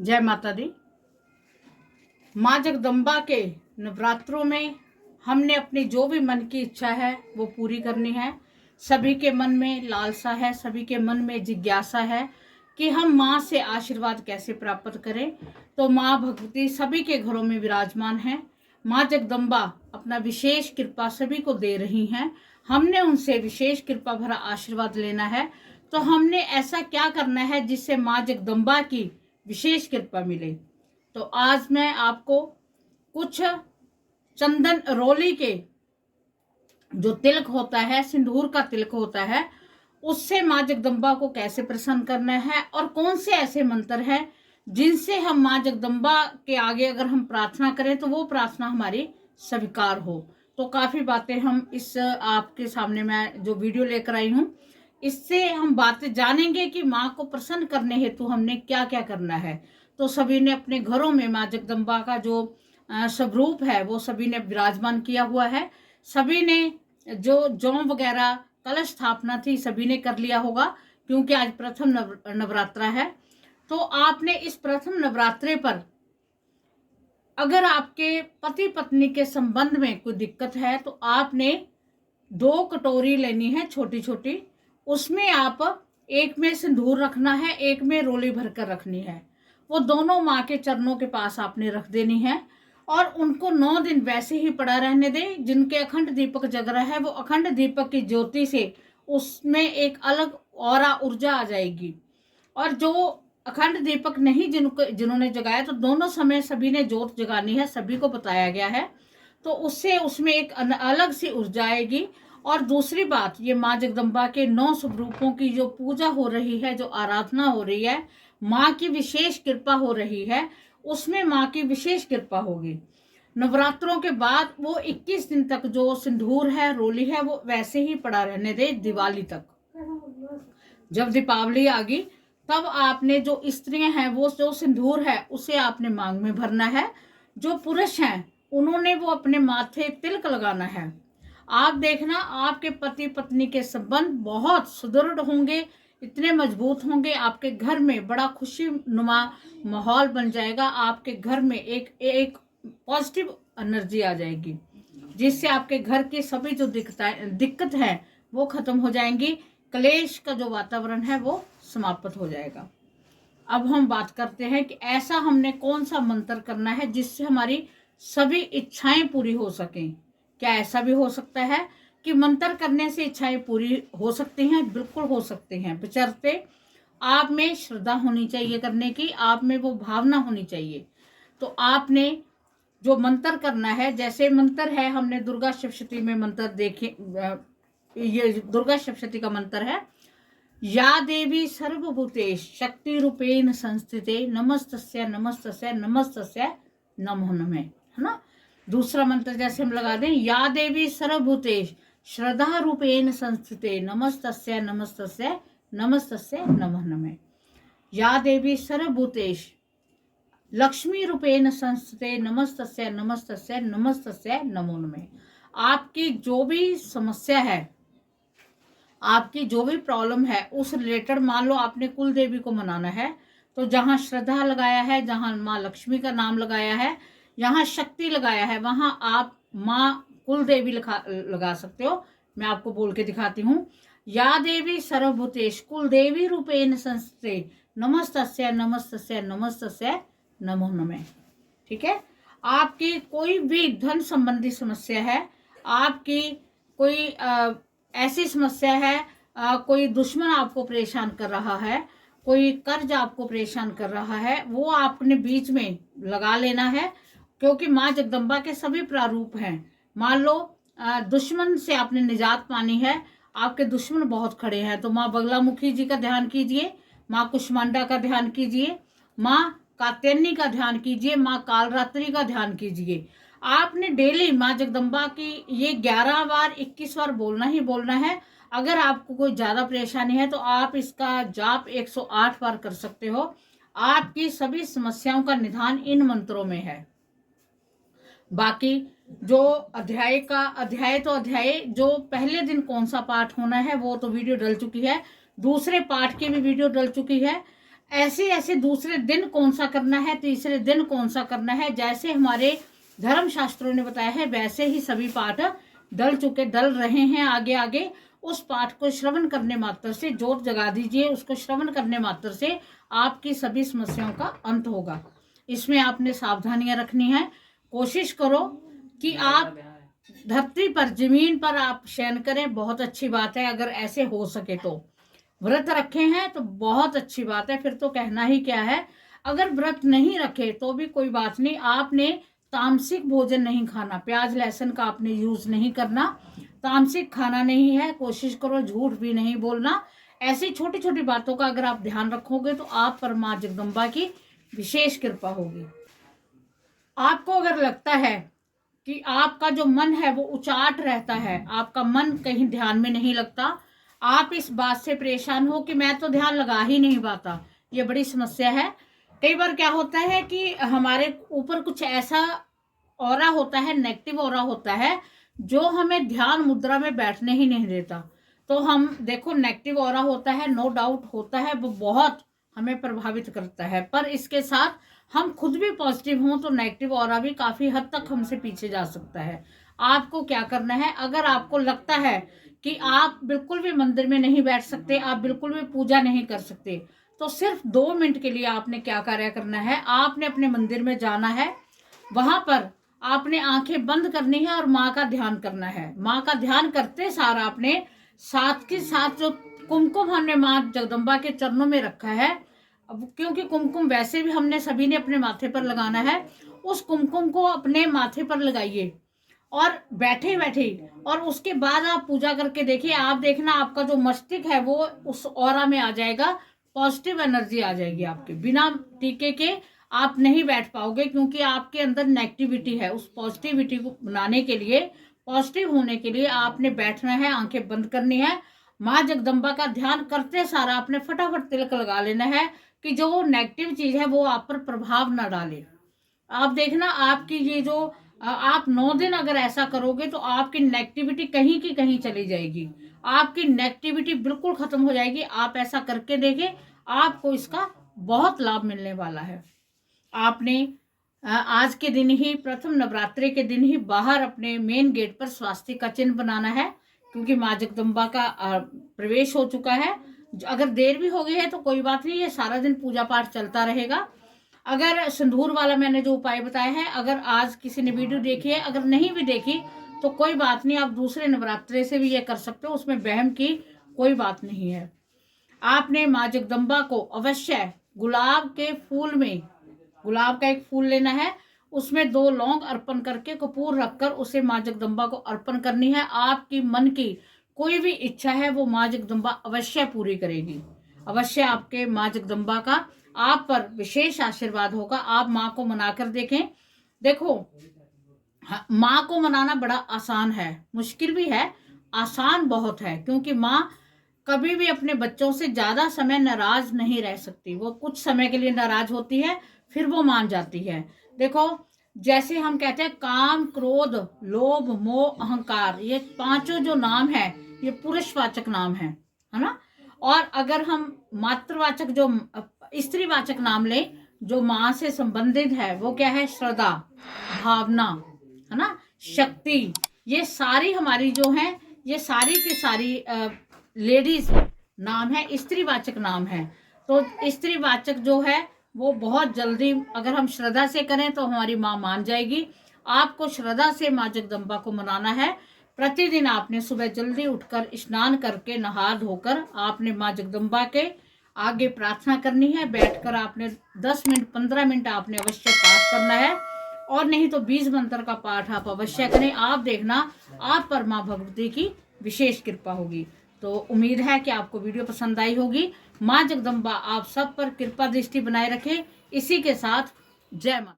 जय माता दी। माँ जगदम्बा के नवरात्रों में हमने अपनी जो भी मन की इच्छा है वो पूरी करनी है। सभी के मन में लालसा है, सभी के मन में जिज्ञासा है कि हम माँ से आशीर्वाद कैसे प्राप्त करें। तो माँ भगवती सभी के घरों में विराजमान है। माँ जगदम्बा अपना विशेष कृपा सभी को दे रही हैं। हमने उनसे विशेष कृपा भरा आशीर्वाद लेना है। तो हमने ऐसा क्या करना है जिससे माँ जगदम्बा की विशेष कृपा मिले। तो आज मैं आपको कुछ चंदन रोली के जो तिलक होता है, सिंदूर का तिलक होता है, उससे माँ जगदम्बा को कैसे प्रसन्न करना है और कौन से ऐसे मंत्र हैं जिनसे हम माँ जगदम्बा के आगे अगर हम प्रार्थना करें तो वो प्रार्थना हमारी स्वीकार हो। तो काफ़ी बातें हम इस आपके सामने मैं जो वीडियो लेकर आई हूँ, इससे हम बातें जानेंगे कि माँ को प्रसन्न करने हेतु हमने क्या क्या करना है। तो सभी ने अपने घरों में माँ जगदम्बा का जो स्वरूप है वो सभी ने विराजमान किया हुआ है। सभी ने जो जौ वगैरह कलश स्थापना थी सभी ने कर लिया होगा, क्योंकि आज प्रथम नवरात्रा है। तो आपने इस प्रथम नवरात्रे पर अगर आपके पति पत्नी के संबंध में कोई दिक्कत है तो आपने 2 कटोरी लेनी है छोटी छोटी। उसमें आप एक में सिंदूर रखना है, एक में रोली भरकर रखनी है। वो दोनों माँ के चरणों के पास आपने रख देनी है और उनको 9 दिन वैसे ही पड़ा रहने दें। जिनके अखंड दीपक जग रहा है वो अखंड दीपक की ज्योति से उसमें एक अलग ऑरा ऊर्जा आ जाएगी। और जो अखंड दीपक नहीं जिन्होंने जगाया, तो दोनों समय सभी ने जोत जगानी है, सभी को बताया गया है। तो उससे उसमें एक अलग सी ऊर्जा आएगी। और दूसरी बात, ये माँ जगदम्बा के 9 स्वरूपों की जो पूजा हो रही है, जो आराधना हो रही है, माँ की विशेष कृपा हो रही है, उसमें माँ की विशेष कृपा होगी। नवरात्रों के बाद वो 21 दिन तक जो सिंदूर है, रोली है, वो वैसे ही पड़ा रहने दे दिवाली तक। जब दीपावली आ गई तब आपने जो स्त्रियां हैं वो जो सिंदूर है उसे आपने मांग में भरना है। जो पुरुष हैं उन्होंने वो अपने माथे तिलक लगाना है। आप देखना आपके पति पत्नी के संबंध बहुत सुदृढ़ होंगे, इतने मजबूत होंगे, आपके घर में बड़ा खुशी नुमा माहौल बन जाएगा। आपके घर में एक पॉजिटिव एनर्जी आ जाएगी, जिससे आपके घर की सभी जो दिक्कत है वो खत्म हो जाएंगी। क्लेश का जो वातावरण है वो समाप्त हो जाएगा। अब हम बात करते हैं कि ऐसा हमने कौन सा मंत्र करना है जिससे हमारी सभी इच्छाएं पूरी हो सकें। क्या ऐसा भी हो सकता है कि मंत्र करने से इच्छाएं पूरी हो सकती हैं? बिल्कुल हो सकते हैं, बशर्ते आप में श्रद्धा होनी चाहिए करने की, आप में वो भावना होनी चाहिए। तो आपने जो मंत्र करना है, जैसे मंत्र है, हमने दुर्गा सप्तशती में मंत्र देखे, ये दुर्गा सप्तशती का मंत्र है, या देवी सर्वभूतेषु शक्ति रूपेण संस्थिते नमस्तस्यै नमस्तस्यै नमस्तस्यै नमो नमः, है ना। दूसरा मंत्र जैसे हम लगा दें, या देवी सर्वभूतेषु श्रद्धा रूपेण संस्थिते नमस्तस्यै नमस्तस्यै नमस्तस्यै नमो नमः। या देवी सर्वभूतेषु लक्ष्मी रूपेण संस्थिते नमस्तस्यै नमस्तस्यै नमस्तस्यै नमो नमः। आपकी जो भी समस्या है, आपकी जो भी प्रॉब्लम है उस रिलेटेड, मान लो आपने कुल देवी को मनाना है, तो जहाँ श्रद्धा लगाया है, जहाँ माँ लक्ष्मी का नाम लगाया है, यहाँ शक्ति लगाया है, वहाँ आप माँ कुल देवी लगा सकते हो। मैं आपको बोल के दिखाती हूँ। या देवी सर्वभूतेषु कुल देवी रूपेण संस्थिते नमस्तस्यै नमस्तस्यै नमस्तस्यै नमो नमः। ठीक है। आपकी कोई भी धन संबंधी समस्या है, आपकी कोई ऐसी समस्या है, कोई दुश्मन आपको परेशान कर रहा है, कोई कर्ज आपको परेशान कर रहा है, वो आपने बीच में लगा लेना है, क्योंकि माँ जगदम्बा के सभी प्रारूप हैं। मान लो दुश्मन से आपने निजात पानी है, आपके दुश्मन बहुत खड़े हैं, तो माँ बगलामुखी जी का ध्यान कीजिए, माँ कुष्मांडा का ध्यान कीजिए, माँ कात्यायनी का ध्यान कीजिए, माँ कालरात्रि का ध्यान कीजिए। आपने डेली माँ जगदम्बा की ये 11 बार 21 बार बोलना ही बोलना है। अगर आपको कोई ज़्यादा परेशानी है तो आप इसका जाप 108 बार कर सकते हो। आपकी सभी समस्याओं का निदान इन मंत्रों में है। बाकी जो अध्याय जो पहले दिन कौन सा पाठ होना है वो तो वीडियो डल चुकी है, दूसरे पाठ की भी वीडियो डल चुकी है। ऐसे ऐसे दूसरे दिन कौन सा करना है, तीसरे दिन कौन सा करना है, जैसे हमारे धर्म शास्त्रों ने बताया है वैसे ही सभी पाठ डल रहे हैं। आगे आगे उस पाठ को श्रवण करने मात्र से, जोत जगा दीजिए, उसको श्रवण करने मात्र से आपकी सभी समस्याओं का अंत होगा। इसमें आपने सावधानियां रखनी है। कोशिश करो कि आप धरती पर, जमीन पर आप शयन करें, बहुत अच्छी बात है। अगर ऐसे हो सके तो व्रत रखे हैं तो बहुत अच्छी बात है, फिर तो कहना ही क्या है। अगर व्रत नहीं रखे तो भी कोई बात नहीं, आपने तामसिक भोजन नहीं खाना, प्याज लहसुन का आपने यूज नहीं करना, तामसिक खाना नहीं है। कोशिश करो झूठ भी नहीं बोलना। ऐसी छोटी छोटी बातों का अगर आप ध्यान रखोगे तो आप पर मां जगदम्बा की विशेष कृपा होगी। आपको अगर लगता है कि आपका जो मन है वो उचाट रहता है, आपका मन कहीं ध्यान में नहीं लगता, आप इस बात से परेशान हो कि मैं तो ध्यान लगा ही नहीं पाता, ये बड़ी समस्या है। कई बार क्या होता है कि हमारे ऊपर कुछ ऐसा ऑरा होता है, नेगेटिव ऑरा होता है, जो हमें ध्यान मुद्रा में बैठने ही नहीं देता। तो हम देखो, नेगेटिव ऑरा होता है, नो डाउट होता है, वो बहुत हमें प्रभावित करता है, पर इसके साथ हम खुद भी पॉजिटिव हों तो नेगेटिव ऑरा भी काफी हद तक हमसे पीछे जा सकता है। आपको क्या करना है, अगर आपको लगता है कि आप बिल्कुल भी मंदिर में नहीं बैठ सकते, आप बिल्कुल भी पूजा नहीं कर सकते, तो सिर्फ 2 मिनट के लिए आपने क्या कार्य करना है, आपने अपने मंदिर में जाना है, वहां पर आपने आंखें बंद करनी है और माँ का ध्यान करना है। माँ का ध्यान करते सारा आपने साथ के साथ जो कुमकुम हमने माँ जगदम्बा के चरणों में रखा है, अब क्योंकि कुमकुम वैसे भी हमने सभी ने अपने माथे पर लगाना है, उस कुमकुम को अपने माथे पर लगाइए और बैठे बैठे, और उसके बाद आप पूजा करके देखिए, आप देखना आपका जो मस्तिष्क है वो उस ऑरा में आ जाएगा, पॉजिटिव एनर्जी आ जाएगी आपके। बिना टीके के आप नहीं बैठ पाओगे, क्योंकि आपके अंदर नेगेटिविटी है। उस पॉजिटिविटी को बनाने के लिए, पॉजिटिव होने के लिए आपने बैठना है, आंखें बंद करनी है, माँ जगदम्बा का ध्यान करते सारा आपने फटाफट तिलक लगा लेना है कि जो वो नेगेटिव चीज है वो आप पर प्रभाव ना डाले। आप देखना आपकी ये जो आप 9 दिन अगर ऐसा करोगे तो आपकी नेगेटिविटी कहीं की कहीं चली जाएगी, आपकी नेगेटिविटी बिल्कुल खत्म हो जाएगी। आप ऐसा करके देखें, आपको इसका बहुत लाभ मिलने वाला है। आपने आज के दिन ही, प्रथम नवरात्रि के दिन ही बाहर अपने मेन गेट पर स्वास्तिक का चिन्ह बनाना है, क्योंकि माँ जगदम्बा का प्रवेश हो चुका है। अगर देर भी हो गई है तो कोई बात नहीं, ये सारा दिन पूजा पाठ चलता रहेगा। अगर सिंदूर वाला मैंने जो उपाय बताया है, अगर आज किसी ने वीडियो देखी है, अगर नहीं भी देखी तो कोई बात नहीं, आप दूसरे नवरात्रे से भी ये कर सकते हो, उसमें वहम की कोई बात नहीं है। आपने माँ जगदम्बा को अवश्य गुलाब के फूल में, गुलाब का एक फूल लेना है, उसमें 2 लौंग अर्पण करके कपूर रखकर उसे माँ जगदम्बा को अर्पण करनी है। आपकी मन की कोई भी इच्छा है वो माँ जगदम्बा अवश्य पूरी करेगी। अवश्य आपके माँ जगदम्बा का आप पर विशेष आशीर्वाद होगा। आप माँ को मनाकर देखें। देखो, माँ को मनाना बड़ा आसान है, मुश्किल भी है, आसान बहुत है, क्योंकि माँ कभी भी अपने बच्चों से ज्यादा समय नाराज नहीं रह सकती। वो कुछ समय के लिए नाराज होती है, फिर वो मान जाती है। देखो, जैसे हम कहते हैं काम, क्रोध, लोभ, मोह, अहंकार, ये 5 जो नाम है ये पुरुषवाचक नाम है ना। और अगर हम मातृवाचक, जो स्त्रीवाचक नाम ले, जो माँ से संबंधित है, वो क्या है, श्रद्धा, भावना, है ना, शक्ति, ये सारी हमारी जो है, ये सारी की सारी लेडीज नाम है, स्त्रीवाचक नाम है। तो स्त्रीवाचक जो है वो बहुत जल्दी अगर हम श्रद्धा से करें तो हमारी माँ मान जाएगी। आपको श्रद्धा से माँ जगदम्बा को मनाना है। प्रतिदिन आपने सुबह जल्दी उठकर स्नान करके नहा धोकर आपने माँ जगदम्बा के आगे प्रार्थना करनी है। बैठकर आपने 10 मिनट 15 मिनट आपने अवश्य पाठ करना है, और नहीं तो 20 मंत्र का पाठ आप अवश्य करें। आप देखना आप पर माँ भगवती की विशेष कृपा होगी। तो उम्मीद है कि आपको वीडियो पसंद आई होगी। माँ जगदम्बा आप सब पर कृपा दृष्टि बनाए रखे। इसी के साथ जय माता।